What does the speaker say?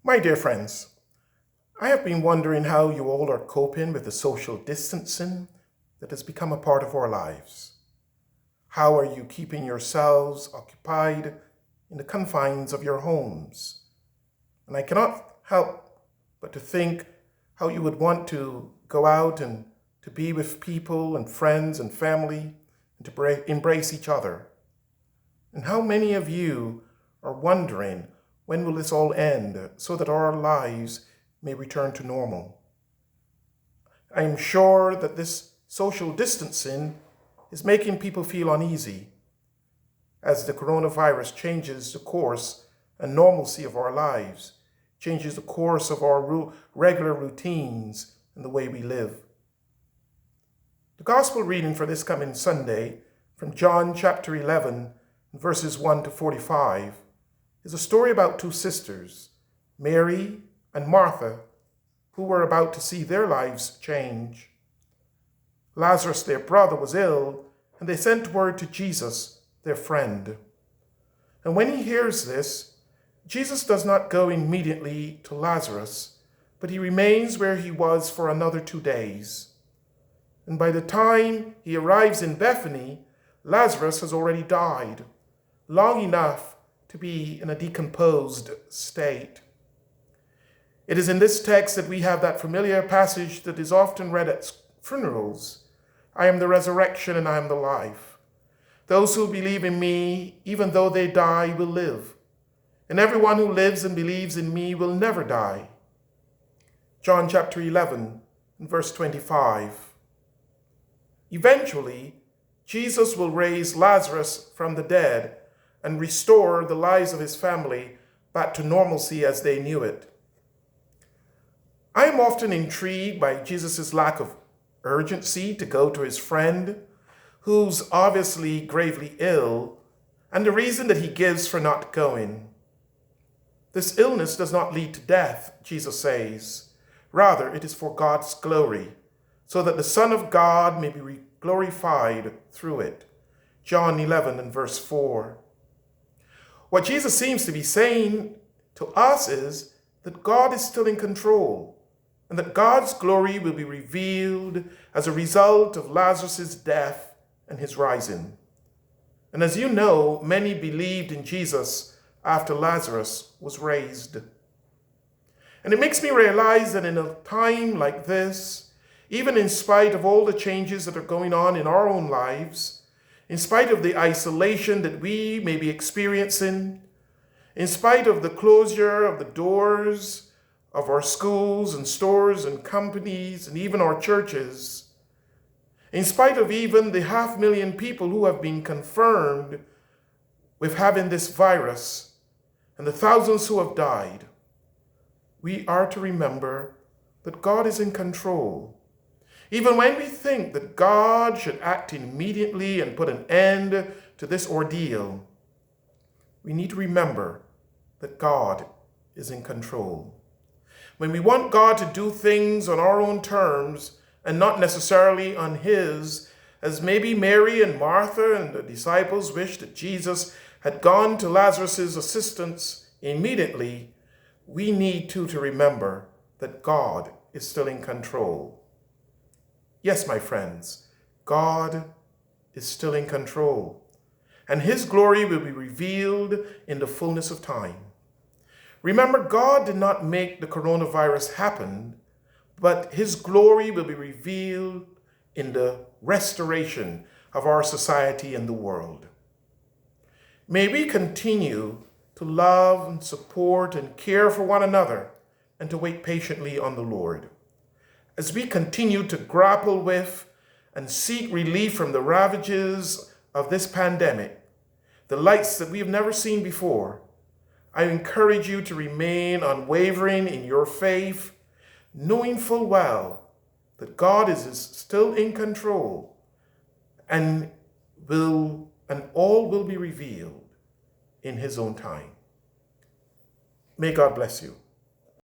My dear friends, I have been wondering how you all are coping with the social distancing that has become a part of our lives. How are you keeping yourselves occupied in the confines of your homes? And I cannot help but to think how you would want to go out and to be with people and friends and family and to embrace each other. And how many of you are wondering, when will this all end so that our lives may return to normal? I am sure that this social distancing is making people feel uneasy as the coronavirus changes the course and normalcy of our lives, changes the course of our regular routines and the way we live. The gospel reading for this coming Sunday from John chapter 11, verses 1 to 45, is a story about two sisters, Mary and Martha, who were about to see their lives change. Lazarus, their brother, was ill, and they sent word to Jesus, their friend. And when he hears this, Jesus does not go immediately to Lazarus, but he remains where he was for another 2 days. And by the time he arrives in Bethany, Lazarus has already died, long enough to be in a decomposed state. It is in this text that we have that familiar passage that is often read at funerals. I am the resurrection and I am the life. Those who believe in me, even though they die, will live. And everyone who lives and believes in me will never die. John chapter 11, verse 25. Eventually, Jesus will raise Lazarus from the dead and restore the lives of his family back to normalcy as they knew it. I am often intrigued by Jesus' lack of urgency to go to his friend, who's obviously gravely ill, and the reason that he gives for not going. This illness does not lead to death, Jesus says. Rather, it is for God's glory, so that the Son of God may be glorified through it. John 11 and verse 4. What Jesus seems to be saying to us is that God is still in control and that God's glory will be revealed as a result of Lazarus' death and his rising. And as you know, many believed in Jesus after Lazarus was raised. And it makes me realize that in a time like this, even in spite of all the changes that are going on in our own lives, in spite of the isolation that we may be experiencing, in spite of the closure of the doors of our schools and stores and companies and even our churches, in spite of even the 500,000 people who have been confirmed with having this virus and the thousands who have died, we are to remember that God is in control. Even when we think that God should act immediately and put an end to this ordeal, we need to remember that God is in control. When we want God to do things on our own terms and not necessarily on his, as maybe Mary and Martha and the disciples wished that Jesus had gone to Lazarus' assistance immediately, we need to remember that God is still in control. Yes, my friends, God is still in control, and his glory will be revealed in the fullness of time. Remember, God did not make the coronavirus happen, but his glory will be revealed in the restoration of our society and the world. May we continue to love and support and care for one another and to wait patiently on the Lord. As we continue to grapple with and seek relief from the ravages of this pandemic, the lights that we have never seen before, I encourage you to remain unwavering in your faith, knowing full well that God is still in control and all will be revealed in his own time. May God bless you.